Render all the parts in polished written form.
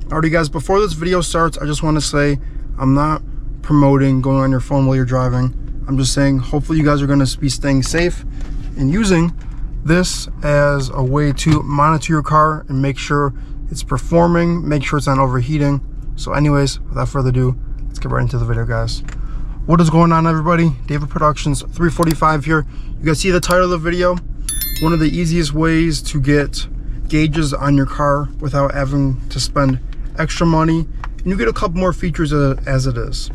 Alrighty guys, before this video starts, I just want to say I'm not promoting going on your phone while you're driving. I'm just saying hopefully you guys are going to be staying safe and using this as a way to monitor your car and make sure it's performing, make sure it's not overheating. So anyways, without further ado, let's get right into the video, guys. What is going on, everybody? David Productions 345 here. You guys see the title of the video? One of the easiest ways to get gauges on your car without having to spend extra money, and you get a couple more features as it is.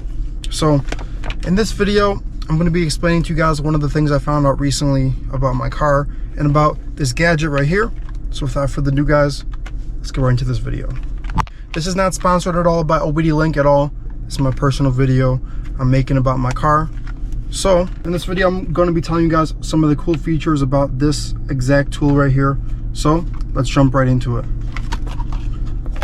So in this video, I'm going to be explaining to you guys one of the things I found out recently about my car and about this gadget right here. So without further ado, guys, let's get right into this video. This is not sponsored at all by OBD Link at all. This is my personal video I'm making about my car. So in this video, I'm going to be telling you guys some of the cool features about this exact tool right here. So let's jump right into it.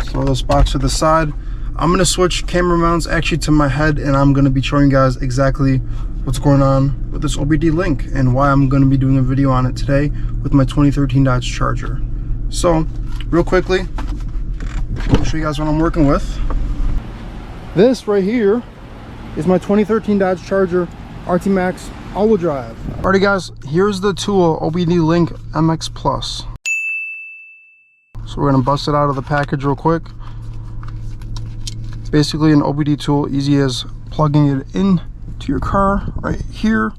Throw this box to the side. I'm going to switch camera mounts actually to my head, and I'm going to be showing you guys exactly what's going on with this OBD Link and why I'm going to be doing a video on it today with my 2013 Dodge Charger. So real quickly, I'll show you guys what I'm working with. This right here is my 2013 Dodge Charger RT Max all-wheel drive. Alrighty guys, here's the tool, OBD Link MX Plus. So we're gonna bust it out of the package real quick. It's basically an OBD tool, easy as plugging it in to your car right here.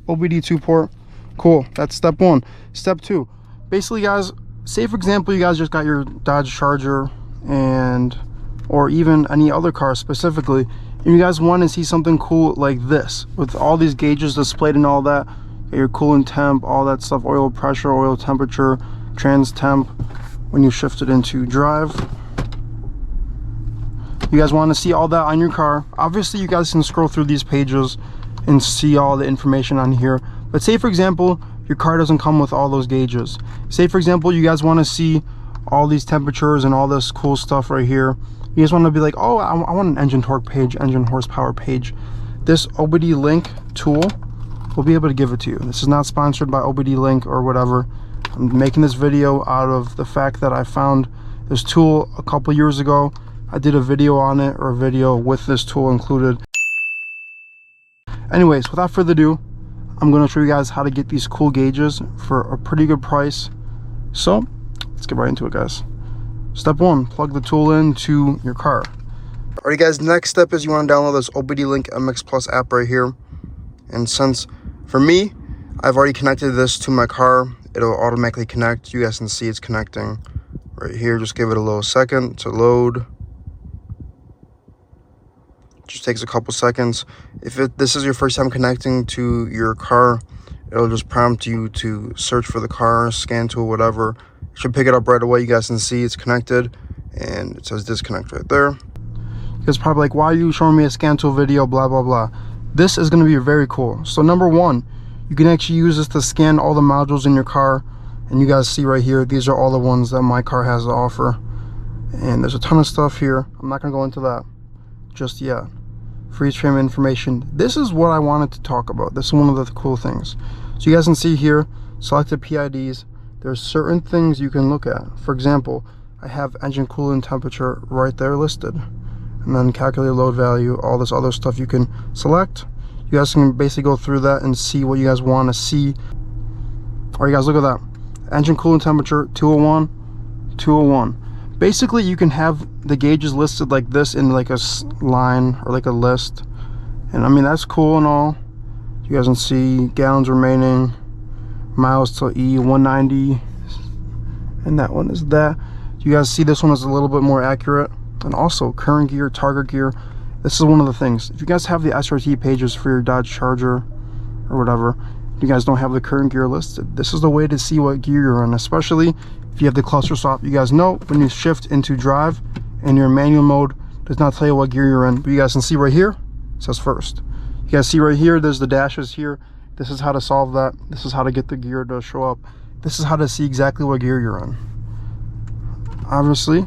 OBD 2 port. Cool, that's step one. Step two, basically guys, say for example you guys just got your Dodge Charger or even any other car specifically, and you guys want to see something cool like this with all these gauges displayed and all that, your coolant temp, all that stuff, oil pressure, oil temperature, trans temp. When you shift it into drive, you guys want to see all that on your car. Obviously you guys can scroll through these pages and see all the information on here, but say for example your car doesn't come with all those gauges. Say for example you guys want to see all these temperatures and all this cool stuff right here. You guys want to be like, oh, I want an engine torque page, engine horsepower page. This OBD Link tool will be able to give it to you. This is not sponsored by OBD Link or whatever. I'm making this video out of the fact that I found this tool a couple years ago. I did a video on it, or a video with this tool included. Anyways, without further ado, I'm going to show you guys how to get these cool gauges for a pretty good price. So let's get right into it, guys. Step one, plug the tool into your car. Alright guys, next step is you want to download this OBD Link MX Plus app right here. And since for me, I've already connected this to my car, it'll automatically connect. You guys can see it's connecting right here. Just give it a little second to load. Just takes a couple seconds. If this is your first time connecting to your car, it'll just prompt you to search for the car, scan tool, whatever. It should pick it up right away. You guys can see it's connected and it says disconnect right there. You guys probably like, why are you showing me a scan tool video, blah blah blah. This is going to be very cool. So number one, you can actually use this to scan all the modules in your car, and you guys see right here, these are all the ones that my car has to offer, and there's a ton of stuff here. I'm not going to go into that just yet. Freeze frame information. This is what I wanted to talk about. This is one of the cool things. So you guys can see here, selected PIDs. There's certain things you can look at. For example, I have engine coolant temperature right there listed, and then calculate load value, all this other stuff you can select. You guys can basically go through that and see what you guys want to see. Alright guys, look at that. Engine coolant temperature 201, 201. Basically you can have the gauges listed like this in like a line or like a list. And I mean, that's cool and all. You guys can see gallons remaining, miles till E, 190. And that one is that. You guys see this one is a little bit more accurate. And also current gear, target gear. This is one of the things. If you guys have the SRT pages for your Dodge Charger or whatever, you guys don't have the current gear listed, this is the way to see what gear you're in, especially if you have the cluster swap. You guys know when you shift into drive and your manual mode does not tell you what gear you're in, but you guys can see right here, it says first. You guys see right here, there's the dashes here. This is how to solve that. This is how to get the gear to show up. This is how to see exactly what gear you're in. Obviously,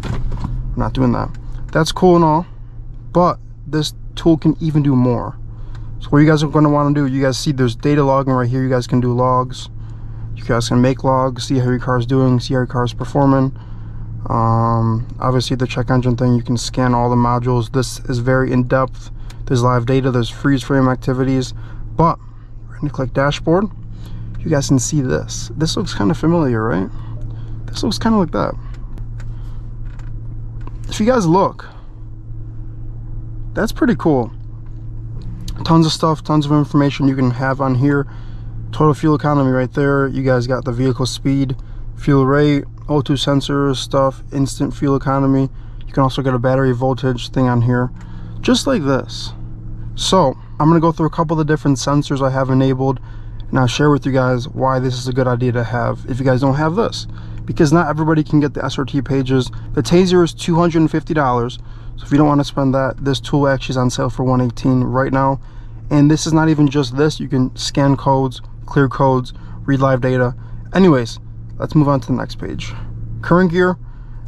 I'm not doing that. That's cool and all, but this tool can even do more. So what you guys are going to want to do, you guys see there's data logging right here. You guys can do logs. You guys can make logs, see how your car is doing, see how your car is performing. Obviously the check engine thing, you can scan all the modules. This is very in-depth. There's live data, there's freeze frame activities, but we're gonna click dashboard. You guys can see this. This looks kind of familiar, right? This looks kind of like that. If you guys look, that's pretty cool. Tons of stuff, tons of information you can have on here. Total fuel economy right there. You guys got the vehicle speed, fuel rate, O2 sensors stuff, instant fuel economy. You can also get a battery voltage thing on here, just like this. So I'm gonna go through a couple of the different sensors I have enabled, and I'll share with you guys why this is a good idea to have if you guys don't have this, because not everybody can get the SRT pages. The Taser is $250, so if you don't want to spend that, this tool actually is on sale for $118 right now. And this is not even just this. You can scan codes, clear codes, read live data. Anyways, let's move on to the next page. Current gear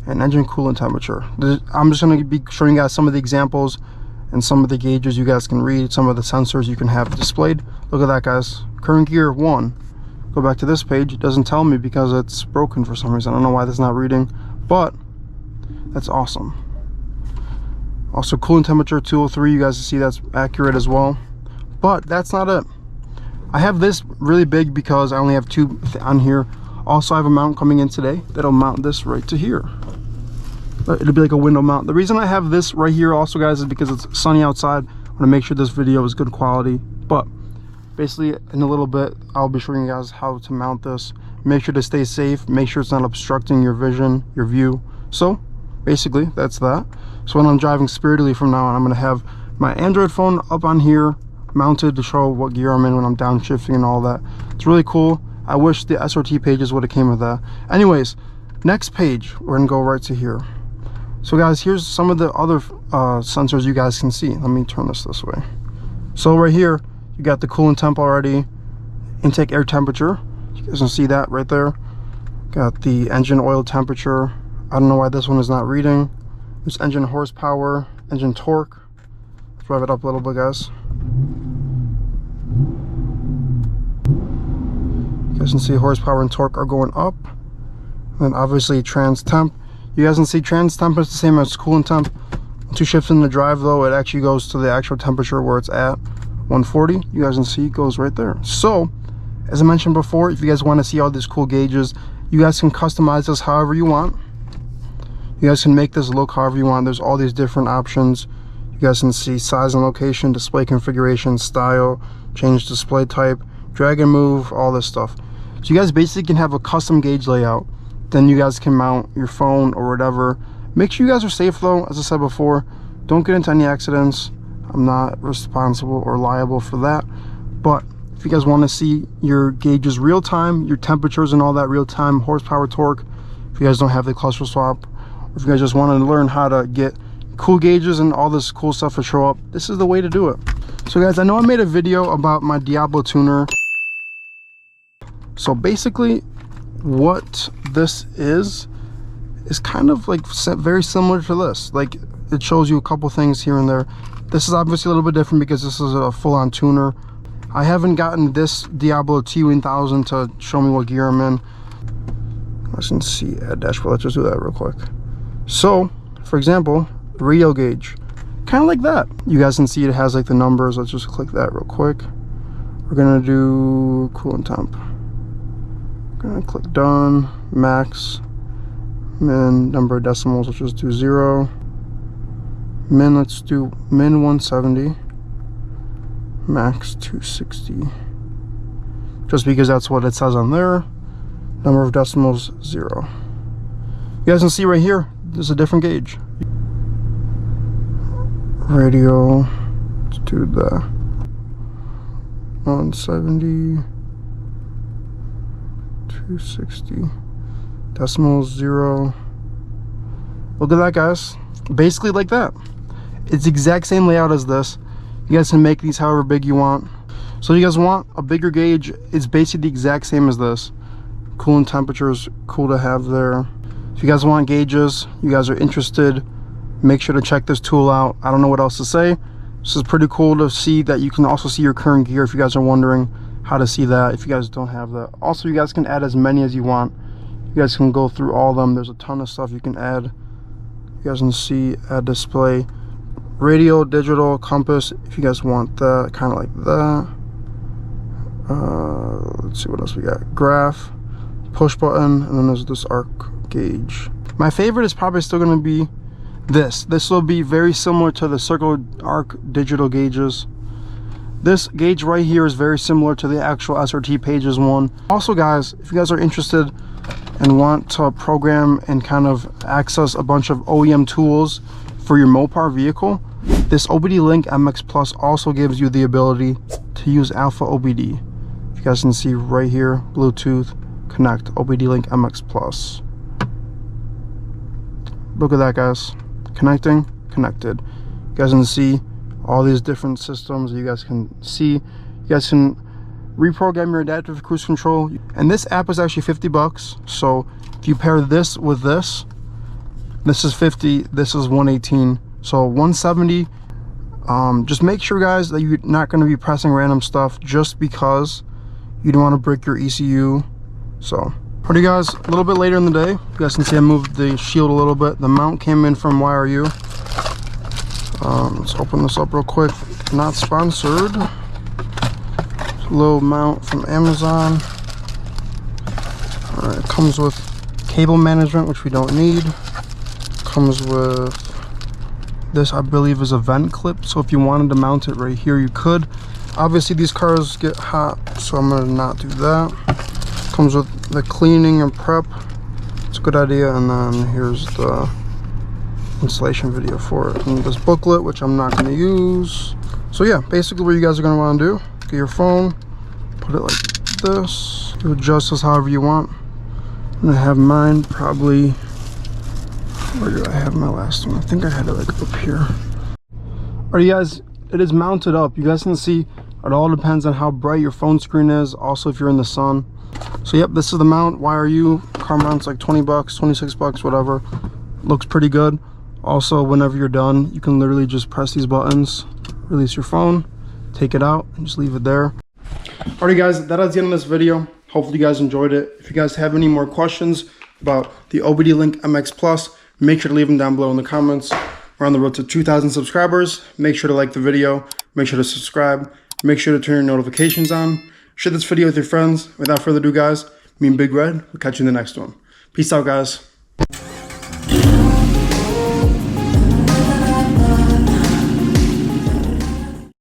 and engine coolant temperature. I'm just going to be showing you guys some of the examples and some of the gauges you guys can read, some of the sensors you can have displayed. Look at that, guys. Current gear 1. Go back to this page. It doesn't tell me because it's broken for some reason. I don't know why this is not reading, but that's awesome. Also, coolant temperature 203. You guys see that's accurate as well. But that's not it. I have this really big because I only have 2 on here. Also, I have a mount coming in today that'll mount this right to here. It'll be like a window mount. The reason I have this right here also, guys, is because it's sunny outside. I want to make sure this video is good quality. But basically, in a little bit, I'll be showing you guys how to mount this. Make sure to stay safe. Make sure it's not obstructing your vision, your view. So basically, that's that. So when I'm driving spiritedly from now on, I'm going to have my Android phone up on here, mounted to show what gear I'm in when I'm downshifting and all that. It's really cool. I wish the SRT pages would have came with that. Anyways, next page, we're gonna go right to here. So guys, here's some of the other sensors you guys can see. Let me turn this way. So right here, you got the coolant temp already, intake air temperature. You guys can see that right there. Got the engine oil temperature. I don't know why this one is not reading. There's engine horsepower, engine torque. Let's rev it up a little bit, guys. You guys can see horsepower and torque are going up. And then obviously trans temp. You guys can see trans temp is the same as coolant temp. Once you shift in the drive though, it actually goes to the actual temperature where it's at, 140. You guys can see it goes right there. So, as I mentioned before, if you guys want to see all these cool gauges, you guys can customize this however you want. You guys can make this look however you want. There's all these different options. You guys can see size and location, display configuration, style, change display type, drag and move, all this stuff. So you guys basically can have a custom gauge layout. Then you guys can mount your phone or whatever. Make sure you guys are safe though, as I said before. Don't get into any accidents. I'm not responsible or liable for that. But if you guys want to see your gauges real time, your temperatures and all that real time, horsepower, torque, if you guys don't have the cluster swap, or if you guys just want to learn how to get cool gauges and all this cool stuff to show up, this is the way to do it. So guys, I know I made a video about my Diablo tuner. So basically what this is kind of like very similar to this. Like, it shows you a couple things here and there. This is obviously a little bit different because this is a full-on tuner. I haven't gotten this Diablo T1000 to show me what gear I'm in. Let's see, add dashboard. Let's just do that real quick. So for example, radio gauge, kind of like that. You guys can see it has like the numbers. Let's just click that real quick. We're gonna do coolant temp. Gonna click done, max, min, number of decimals, let's just do 0. Min, let's do min 170, max 260. Just because that's what it says on there. Number of decimals, 0. You guys can see right here, there's a different gauge. Radio, let's do the 170. 260 decimals, 0. Look at that, guys. Basically like that. It's the exact same layout as this. You guys can make these however big you want. So you guys want a bigger gauge, it's basically the exact same as this. Coolant temperature is cool to have there. If you guys want gauges, you guys are interested, make sure to check this tool out. I don't know what else to say. This is pretty cool to see that you can also see your current gear if you guys are wondering how to see that if you guys don't have that. Also, you guys can add as many as you want. You You guys can go through all of them. There's a ton of stuff you can add. You guys can see add display, radio, digital, compass, if you guys want that, kind of like that. Let's see what else we got. Graph, push button, and then there's this arc gauge. My favorite is probably still going to be this. This will be very similar to the circle arc digital gauges. This gauge right here is very similar to the actual SRT Pages one. Also guys, if you guys are interested and want to program and kind of access a bunch of OEM tools for your Mopar vehicle, this OBD Link MX Plus also gives you the ability to use Alpha OBD. If you guys can see right here, Bluetooth, connect, OBD Link MX Plus. Look at that guys, connecting, connected. You guys can see all these different systems. You guys can see, you guys can reprogram your adaptive cruise control, and this app is actually 50 bucks. So if you pair this with this is 50, this is 118, so 170. Just make sure guys that you're not going to be pressing random stuff just because you don't want to break your ECU. So alright guys, a little bit later in the day, you guys can see I moved the shield a little bit. The mount came in from YRU. Let's open this up real quick. Not sponsored. A little mount from Amazon. Alright, it comes with cable management, which we don't need. Comes with this, I believe, is a vent clip, so if you wanted to mount it right here you could. Obviously these cars get hot, so I'm gonna not do that. Comes with the cleaning and prep. It's a good idea. And then here's the installation video for it, and this booklet, which I'm not going to use. So yeah, basically what you guys are going to want to do, get your phone, put it like this, you adjust this however you want. I'm going to have mine probably, where did I have my last one? I think I had it like up here. Alright guys, it is mounted up. You guys can see it all depends on how bright your phone screen is, also if you're in the sun. So yep, this is the mount. YRU car mount's like 20 bucks, 26 bucks, whatever. Looks pretty good. Also, whenever you're done, you can literally just press these buttons, release your phone, take it out, and just leave it there. Alright guys, that is the end of this video. Hopefully you guys enjoyed it. If you guys have any more questions about the OBD Link MX Plus, make sure to leave them down below in the comments. We're on the road to 2,000 subscribers. Make sure to like the video, make sure to subscribe, make sure to turn your notifications on. Share this video with your friends. Without further ado guys, me and Big Red, we'll catch you in the next one. Peace out guys.